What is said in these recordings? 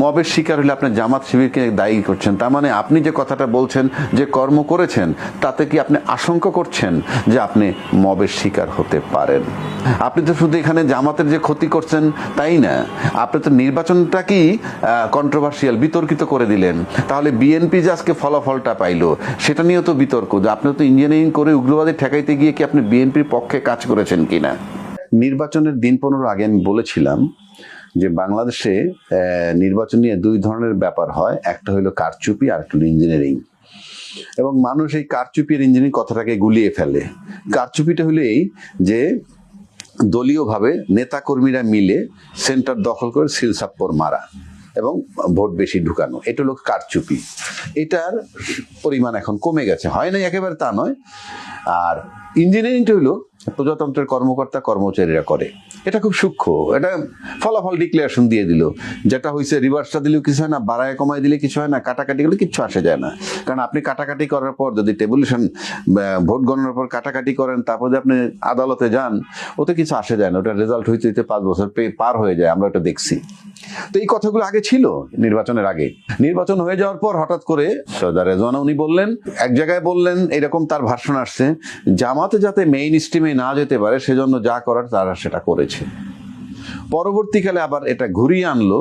মবের শিকার হলে আপনি জামাত শিবিরকে দায়ী করছেন, তার মানে আপনি যে কথাটা বলছেন যে কর্ম করেছেন তাতে কি আপনি আশঙ্কা করছেন যে আপনি মবের শিকার হতে পারেন? আপনি তো শুধু এখানে জামাতের যে ক্ষতি করছেন তাই না, আপনি তো নির্বাচনটাকেই কন্ট্রোভার্সিয়াল, বিতর্কিত করে দিলেন। তাহলে বিএনপি যে আজকে ফলাফলটা পাইলো সেটা নিয়েও তো বিতর্ক, যে আপনি তো ইঞ্জিনিয়ারিং করে উগ্রবাদী ঠেকাইতে গিয়ে কি আপনি বিএনপির পক্ষে কাজ করেছেন কিনা। নির্বাচনের দিন 15 আগে আমি বলেছিলাম যে বাংলাদেশে নির্বাচন নিয়ে দুই ধরনের ব্যাপার হয়, একটা হলো কারচুপি আর একটা হলো ইঞ্জিনিয়ারিং। এবং মানুষ এই কারচুপি আর ইঞ্জিনিয়ারিং কথাটাকে গুলিয়ে ফেলে। কারচুপিটা হলো এই যে দলীয়ভাবে নেতাকর্মীরা মিলে সেন্টার দখল করে সিলসাপ্পর মারা এবং ভোট বেশি ঢুকানো, এটা হলো কারচুপি। এটার পরিমাণ এখন কমে গেছে, হয় নাই একেবারে তা নয়। আর ইঞ্জিনিয়ারিংটা হলো প্রজাতন্ত্রের কর্মকর্তা কর্মচারীরা করে, এটা খুব সূক্ষ্ম, এটা ফলাফল ডিক্লারেশন দিয়ে দিল, যেটা হয়েছে রিভার্সটা দিলেও কিছু হয় না, বাড়ায় কমায় দিলে কিছু হয় না, কাটাকাটি করলে কিচ্ছু আসে যায় না। কারণ আপনি কাটাকাটি করার পর যদি টেবুলেশন ভোট গণনার পর কাটাকাটি করেন, তারপর যদি আপনি আদালতে যান, ওতে কিছু আসে যায় না, ওটা রেজাল্ট হইতে হইতে 5 বছর পার হয়ে যায়, আমরা ওটা দেখছি। তো এই কথাগুলো আগে ছিল নির্বাচনের আগে। নির্বাচন হয়ে যাওয়ার পর হঠাৎ করে সৈয়দা রেজওয়ানা উনি বললেন, এক জায়গায় বললেন এরকম, তার ভাষণ আসছে, জামাতে যাতে মেইন স্ট্রিমে না যেতে পারে সেজন্য যা করার তারা সেটা করেছে। পরবর্তীকালে আবার এটা ঘুরিয়ে আনলো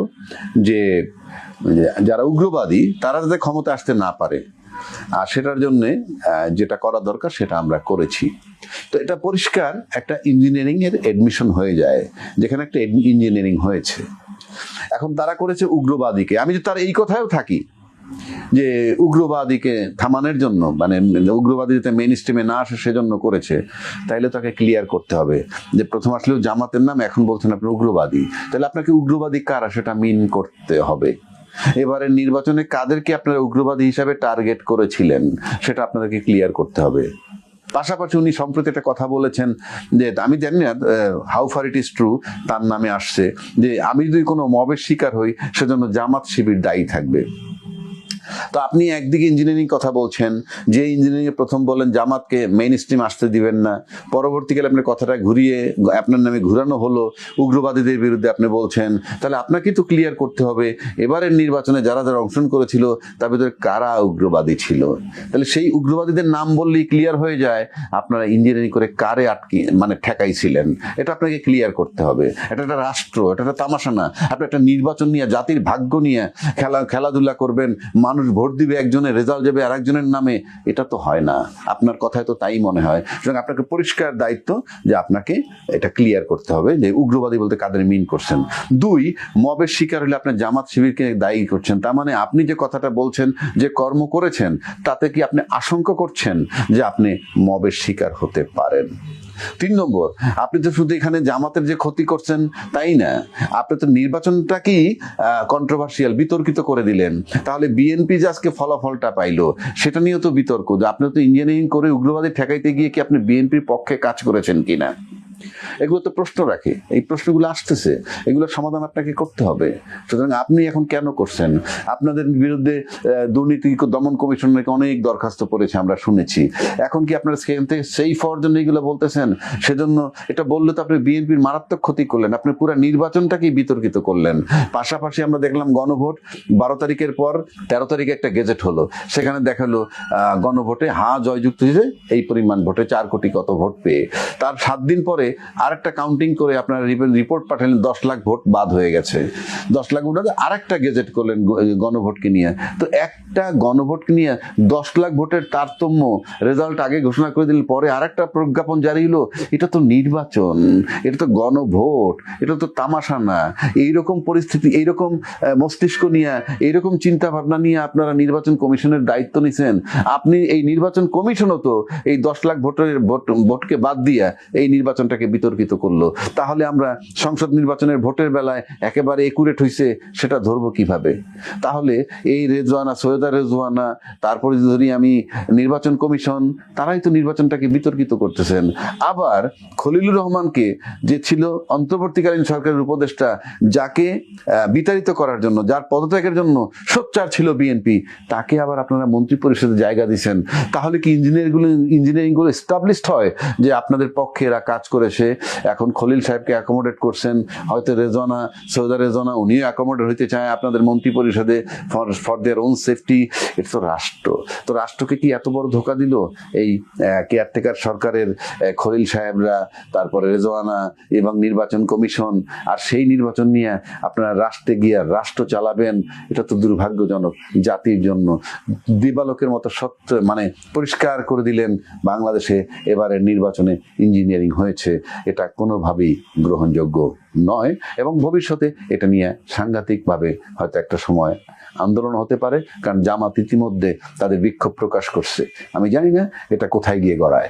যে যারা উগ্রবাদী তারা যাতে ক্ষমতা আসতে না পারে, আর সেটার জন্য যেটা করা দরকার সেটা আমরা করেছি। তো এটা পরিষ্কার একটা ইঞ্জিনিয়ারিং এর এডমিশন হয়ে যায়, যেখানে একটা ইঞ্জিনিয়ারিং হয়েছে। এখন তারা করেছে উগ্রবাদীকে। আমি যদি তার এই কথায়ও থাকি যে উগ্রবাদীকে থামানোর জন্য, মানে উগ্রবাদী যাতে মেইন স্ট্রিমে না আসে সেজন্য করেছে, তাইলে তাকে ক্লিয়ার করতে হবে যে প্রথম আসলেও জামাতের নাম, এখন বলছেন আপনি উগ্রবাদী, তাহলে আপনাকে উগ্রবাদী কারা সেটা মিন করতে হবে। এবারে নির্বাচনে কাদেরকে আপনারা উগ্রবাদী হিসাবে টার্গেট করেছিলেন সেটা আপনাদেরকে ক্লিয়ার করতে হবে। পাশাপাশি উনি সম্প্রতি একটা কথা বলেছেন যে, আমি জানি না how far it is true, তার নামে আসছে যে আমি যদি কোনো মবের শিকার হই সেজন্য জামাত শিবির দায়ী থাকবে। তো আপনি একদিকে ইঞ্জিনিয়ারিং কথা বলছেন, যে ইঞ্জিনিয়ারিং প্রথম বলেন জামাতকে মেইন স্ট্রিম আসতে দিবেন না, পরবর্তীকালে আপনার কথাটা ঘুরিয়ে আপনার নামে ঘুরানো হলো, উগ্রবাদীদের বিরুদ্ধে আপনি বলছেন। তাহলে আপনাকে তো ক্লিয়ার করতে হবে এবারের নির্বাচনে যারা যারা অংশগ্রহণ করেছিল তার ভিতরে কারা উগ্রবাদী ছিল। তাহলে সেই উগ্রবাদীদের নাম বললেই ক্লিয়ার হয়ে যায় আপনারা ইঞ্জিনিয়ারিং করে কারে মানে ঠেকাইছিলেন, এটা আপনাকে ক্লিয়ার করতে হবে। এটা একটা রাষ্ট্র, এটা একটা তামাশা না। আপনি একটা নির্বাচন নিয়ে, জাতির ভাগ্য নিয়ে খেলাধুলা করবেন, মানুষ ভোট দিবে একজনের, রেজাল্ট যাবে আর একজনের নামে, এটা তো হয় না। আপনার কথায় তো তাই মনে হয়। সুতরাং আপনাকে পরিষ্কার দায়িত্ব যে আপনাকে এটা ক্লিয়ার করতে হবে যে উগ্রবাদী বলতে কাদের মিন করছেন। 2, মবের শিকার হলে আপনি জামাত শিবিরকে দায়ী করছেন, তার মানে আপনি যে কথাটা বলছেন যে কর্ম করেছেন তাতে কি আপনি আশঙ্কা করছেন যে আপনি মবের শিকার হতে পারেন। 3 নম্বর, আপনি তো শুধু এখানে জামাতের যে ক্ষতি করছেন তাই না, আপনি তো নির্বাচনটাকেই কন্ট্রোভার্সিয়াল, বিতর্কিত করে দিলেন। তাহলে বিএনপি যে আজকে ফলাফলটা পাইলো সেটা নিয়েও তো বিতর্ক, যে আপনি তো ইঞ্জিনিয়ারিং করে উগ্রবাদী ঠেকাইতে গিয়ে কি আপনি বিএনপির পক্ষে কাজ করেছেন কিনা। এগুলো তো প্রশ্ন রাখে, এই প্রশ্নগুলো আসতেছে, এগুলোর সমাধান আপনাকে করতে হবে। সুতরাং আপনি এখন কেন করছেন? আপনাদের বিরুদ্ধে দুর্নীতি দমন কমিশন নাকি অনেক দরখাস্ত পড়েছে, আমরা শুনেছি। এখন কি আপনারা সেখান থেকে সেফ হওয়ার জন্য এগুলো বলতেছেন? সেজন্য এটা বললে তো আপনি বিএনপির মারাত্মক ক্ষতি করলেন, আপনি পুরো নির্বাচনটাকেই বিতর্কিত করলেন। পাশাপাশি আমরা দেখলাম গণভোট 12 তারিখের পর 13 তারিখে একটা গেজেট হলো, সেখানে দেখালো গণভোটে জয়যুক্ত হয়েছে এই পরিমাণ ভোটে 4 কোটি কত ভোট পেয়ে। তার 7 দিন পরে আরেকটা কাউন্টিং করে আপনারা রিপোর্ট পাঠালেন 10 লাখ ভোট বাদ হয়ে গেছে। 10 লাখ ভোট আরেকটা গেজেট করলেন গণভোটকে নিয়ে। তো একটা গণভোটকে নিয়ে 10 লাখ ভোটের তারতম্য, রেজাল্ট আগে ঘোষণা করে দিলেন, পরে আরেকটা প্রজ্ঞাপন জারি হলো। এটা তো নির্বাচন, এটা তো গণভোট, এটা তো তামাশা না। এইরকম পরিস্থিতি, এইরকম মস্তিষ্ক নিয়ে, এইরকম চিন্তা ভাবনা নিয়ে আপনারা নির্বাচন কমিশনের দায়িত্ব নিছেন। আপনি এই নির্বাচন কমিশনও তো এই 10 লাখ ভোটকে বাদ দিয়া এই নির্বাচনটাকে বিতর্কিত করলো। তাহলে আমরা সংসদ নির্বাচনের ভোটের বেলায় একেবারে একুরেট হইছে সেটা ধরবো কিভাবে? তাহলে এই রেজওয়ানা, সৈয়দা রেজওয়ানা, তারপরে ধরি আমি নির্বাচন কমিশন, তারাই তো নির্বাচনটাকে বিতর্কিত করতেছেন। আবার খলিলুর রহমানকে, যে ছিল অন্তর্বর্তীকালীন সরকারের উপদেষ্টা, যাকে বিতাড়িত করার জন্য, যার পদত্যাগের জন্য সোচ্চার ছিল বিএনপি, তাকে আবার আপনারা মন্ত্রী পরিষদে জায়গা দিচ্ছেন। তাহলে কি ইঞ্জিনিয়ারিং গুলো এস্টাবলিশড হয় যে আপনাদের পক্ষে এরা কাজ করেছে? বাংলাদেশে। এখন খলিল সাহেবকে অ্যাকোমোডেট করছেন, হয়তো রেজওয়ানা, সৈয়দা রেজওয়ানা উনিও অ্যাকোমোডেট হইতে চায় আপনাদের মন্ত্রী পরিষদে ফর দেয়ার ওন সেফটি। এটা তো রাষ্ট্র, তো রাষ্ট্রকে কি এত বড় ধোকা দিল এই কেয়ারটেকার সরকারের খলিল সাহেবরা, তারপরে রেজওয়ানা এবং নির্বাচন কমিশন, আর সেই নির্বাচন নিয়ে আপনারা রাষ্ট্রে গিয়ে রাষ্ট্র চালাবেন? এটা তো দুর্ভাগ্যজনক জাতির জন্য। দিবালোকের মতো সত্য মানে পরিষ্কার করে দিলেন বাংলাদেশে এবারের নির্বাচনে ইঞ্জিনিয়ারিং হয়েছে। এটা কোনোভাবেই গ্রহণযোগ্য নয়, এবং ভবিষ্যতে এটা নিয়ে সাংঘাতিকভাবে হয়তো একটা সময় আন্দোলন হতে পারে, কারণ জামাত ইতিমধ্যে তাদের বিক্ষোভ প্রকাশ করছে। আমি জানি না এটা কোথায় গিয়ে গড়ায়।